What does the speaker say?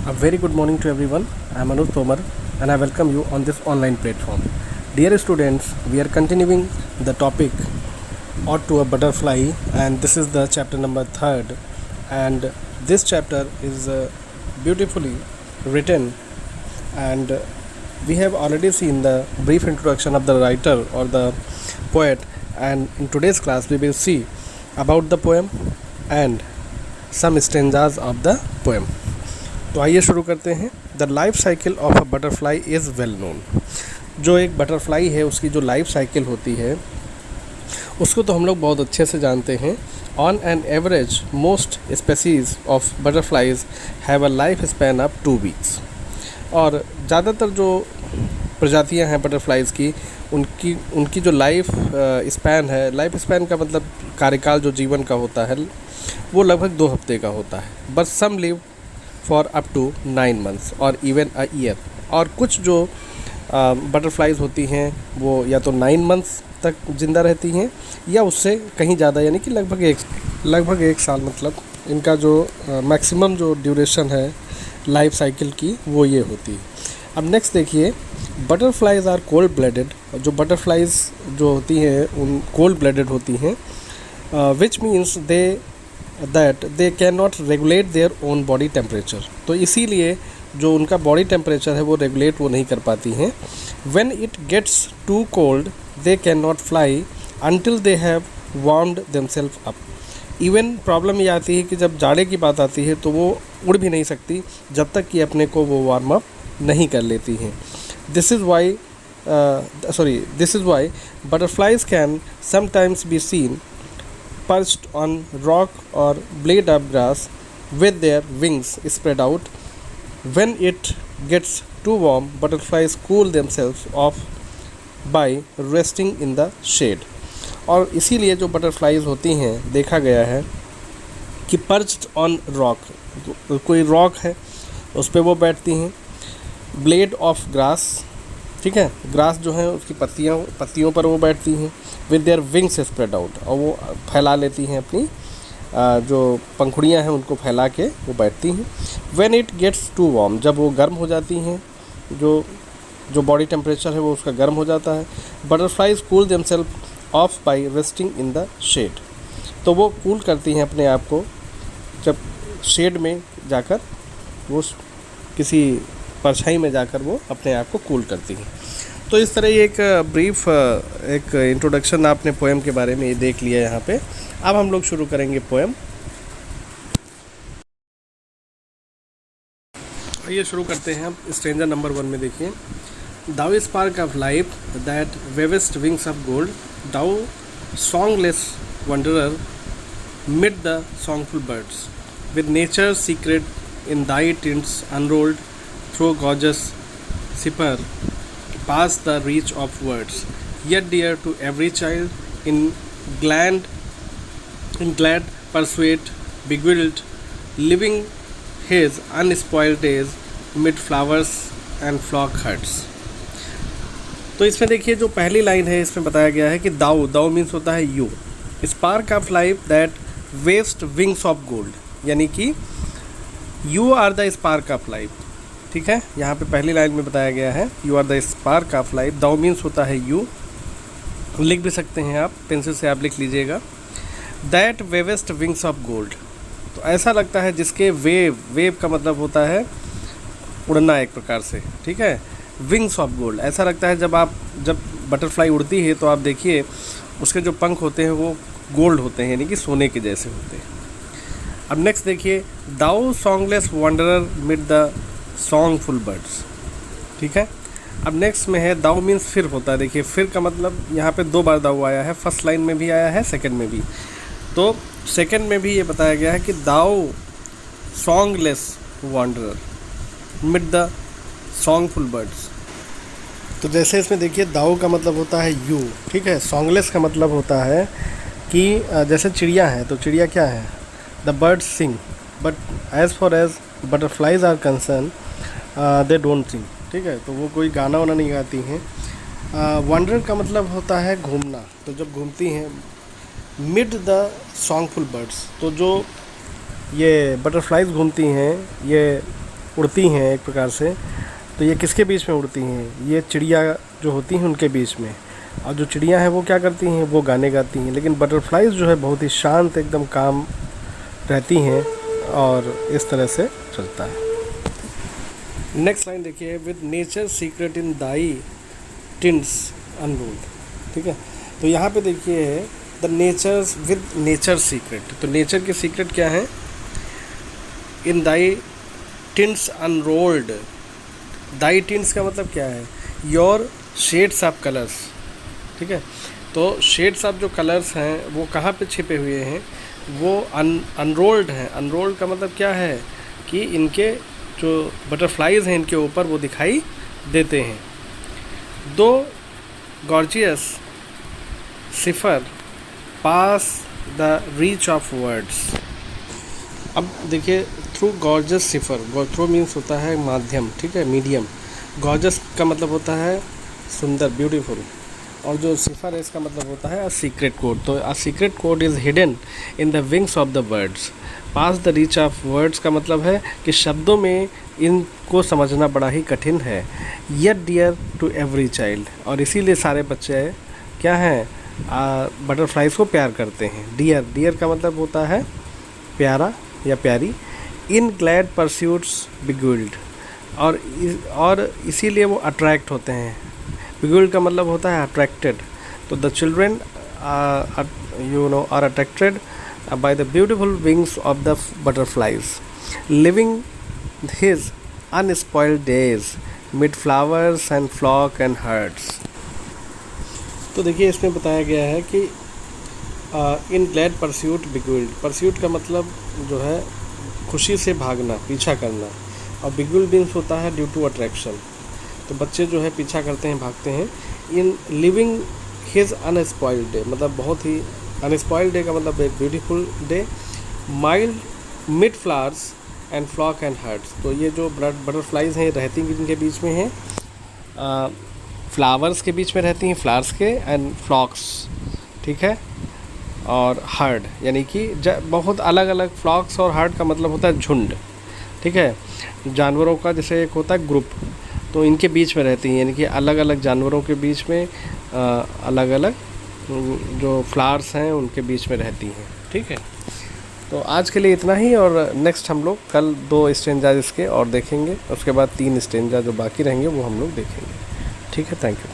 A very good morning to everyone. I am Anuj Tomar and I welcome you on this online platform. Dear students, we are continuing the topic Ode to a Butterfly, and this is the chapter number 3rd, and this chapter is beautifully written, and we have already seen the brief introduction of the writer or the poet, and in today's class we will see about the poem and some stanzas of the poem. तो आइए शुरू करते हैं. The life cycle of a butterfly is well known. जो एक butterfly है उसकी जो लाइफ साइकिल होती है उसको तो हम लोग बहुत अच्छे से जानते हैं. On an average most species of butterflies have a life span of 2 weeks. और ज़्यादातर जो प्रजातियां हैं बटरफ्लाइज़ की उनकी जो लाइफ स्पैन है, लाइफ स्पैन का मतलब कार्यकाल जो जीवन का होता है वो लगभग 2 हफ्ते का होता है. But some live for up to 9 months और इवन अ ईयर. और कुछ जो बटरफ्लाइज होती हैं वो या तो 9 मंथ्स तक ज़िंदा रहती हैं या उससे कहीं ज़्यादा, यानी कि लगभग एक साल. मतलब इनका जो मैक्सिमम जो ड्यूरेशन है लाइफ साइकिल की वो ये होती है. अब नेक्स्ट देखिए, बटरफ्लाइज आर कोल्ड ब्लडेड. जो बटरफ्लाइज जो होती हैं उन कोल्ड ब्लडेड होती हैं, which means that they can not regulate their own body temperature. तो इसीलिए जो उनका बॉडी टेम्परेचर है वो रेगुलेट वो नहीं कर पाती हैं. When it gets too cold they can not fly until they have warmed themself up. Even problem ये आती है कि जब जाड़े की बात आती है तो वो उड़ भी नहीं सकती जब तक कि अपने को वो वार्म अप नहीं कर लेती हैं. This is why butterflies can sometimes be seen perched on rock or blade of grass with their wings spread out. When it gets too warm, butterflies cool themselves off by resting in the shade. और इसीलिए जो butterflies होती हैं देखा गया है कि perched on rock, कोई रॉक है उस पर वो बैठती हैं. ब्लेड ऑफ ग्रास, ठीक है, ग्रास जो है उसकी पत्तियों पर वो बैठती हैं. With their wings spread out, और वो फैला लेती हैं अपनी जो पंखुड़ियाँ हैं उनको फैला के वो बैठती हैं. When it gets too warm, जब वो गर्म हो जाती हैं, जो बॉडी टेम्परेचर है वो उसका गर्म हो जाता है. Butterflies cool themself off by resting in the shade. तो वो कूल करती हैं अपने आप को जब शेड में जाकर, वो किसी परछाई में जाकर वो अपने आप को कूल करती हैं. तो इस तरह ये एक ब्रीफ एक इंट्रोडक्शन आपने पोएम के बारे में ये देख लिया यहाँ पे. अब हम लोग शुरू करेंगे पोएम. ये शुरू करते हैं. अब स्ट्रेंजर नंबर 1 में देखिए. Thou spark of life that wavest wings of gold, thou songless wanderer mid the songful birds, with nature secret in thy tints unrolled through gorgeous cipher past the reach of words, yet dear to every child in glad pursuit bewildered, living his unspoiled days mid flowers and flock huts. तो इसमें देखिए जो पहली line है इसमें बताया गया है कि दाउ मीन्स होता है you, spark of life that wavest wings of gold, यानी कि you are the spark of life. ठीक है, यहाँ पे पहली लाइन में बताया गया है you are the spark of life. Thou means होता है यू, लिख भी सकते हैं आप, पेंसिल से आप लिख लीजिएगा. That wavest wings of gold, तो ऐसा लगता है जिसके वेव का मतलब होता है उड़ना एक प्रकार से. ठीक है, विंग्स ऑफ गोल्ड, ऐसा लगता है जब बटरफ्लाई उड़ती है तो आप देखिए उसके जो पंख होते हैं वो गोल्ड होते हैं, यानी कि सोने के जैसे होते हैं. अब नेक्स्ट देखिए, thou songless wanderer mid the songful birds. ठीक है, अब नेक्स्ट में है दाउ मीन्स फिर होता है. देखिए फिर का मतलब यहाँ पे 2 बार दाउ आया है, फर्स्ट लाइन में भी आया है, सेकंड में भी. तो सेकंड में भी ये बताया गया है कि thou songless wanderer mid the songful birds. तो जैसे इसमें देखिए दाउ का मतलब होता है यू, ठीक है, सॉन्गलेस का मतलब होता है कि जैसे चिड़िया हैं तो चिड़िया क्या है, the birds sing, but as far as butterflies are concern they don't sing. ठीक है, तो वो कोई गाना वाना नहीं गाती हैं. वंडर का मतलब होता है घूमना, तो जब घूमती हैं. मिड द सॉन्गफुल बर्ड्स, तो जो ये बटरफ्लाइज घूमती हैं ये उड़ती हैं एक प्रकार से, तो ये किसके बीच में उड़ती हैं? ये चिड़िया जो होती हैं उनके बीच में। और जो चिड़िया हैं वो क्या करती हैं? वो गाने गाती हैं। लेकिन बटरफ्लाइज जो है बहुत ही शांत, एकदम काम रहती हैं और इस तरह से चलता है। नेक्स्ट लाइन देखिए, with nature secret in thy tints unrolled. ठीक है, तो यहाँ पे देखिए the natures with nature secret. तो नेचर के सीक्रेट क्या है? इन दाई टिंट्स अनरोल्ड। दाई टिंट्स का मतलब क्या है? Your shades of colours. ठीक है, तो शेड्स ऑफ जो कलर्स हैं वो कहाँ पे छिपे हुए हैं? वो अनरोल्ड हैं। अनरोल्ड का मतलब क्या है कि इनके जो बटरफ्लाइज हैं इनके ऊपर वो दिखाई देते हैं। दो gorgeous cipher pass the reach of words. अब देखिए, थ्रू गॉर्जियस सिफर, थ्रू मीन्स होता है माध्यम, ठीक है, मीडियम। गॉर्जियस का मतलब होता है सुंदर, ब्यूटीफुल, और जो सिफर है इसका मतलब होता है अ सीक्रेट कोड। तो a secret code is hidden in the wings of the birds. Pass the reach of words का मतलब है कि शब्दों में इनको समझना बड़ा ही कठिन है। Yet dear to every child, और इसीलिए सारे बच्चे क्या हैं? बटरफ्लाइज को प्यार करते हैं। डियर, डियर का मतलब होता है प्यारा या प्यारी। इन ग्लैड परस्यूट्स बिगुइल्ड, और इसीलिए वो अट्रैक्ट होते हैं। बिगुइल्ड का मतलब होता है अट्रैक्टेड। तो the children are attracted by the beautiful wings of the butterflies, living his unspoiled days mid flowers and flock and herds। तो देखिए, इसमें बताया गया है कि इन ग्लैड परस्यूट बिगुइल्ड। परस्यूट का मतलब जो है खुशी से भागना, पीछा करना, और बिगुइल्ड मीन्स होता है ड्यू टू अट्रैक्शन। तो बच्चे जो है पीछा करते हैं, भागते हैं। In living his unspoiled day, मतलब बहुत ही अनस्पॉइल्ड डे का मतलब एक beautiful day. Mild mid flowers and flock and herds. तो ये जो बटरफ्लाइज हैं रहती इनके बीच में हैं, फ्लावर्स के बीच में रहती हैं, फ्लावर्स के, एंड फ्लॉक्स, ठीक है, और हर्ड, यानी कि बहुत अलग अलग। फ्लॉक्स और हर्ड का मतलब होता है झुंड, ठीक है, जानवरों का। जैसे एक होता है ग्रुप, तो इनके बीच में रहती हैं, यानी कि अलग अलग जानवरों के बीच में अलग अलग जो फ्लावर्स हैं उनके बीच में रहती हैं। ठीक है, तो आज के लिए इतना ही, और नेक्स्ट हम लोग कल 2 स्टेंजाज इसके और देखेंगे। उसके बाद 3 स्टेंजा जो बाकी रहेंगे वो हम लोग देखेंगे। ठीक है, थैंक यू।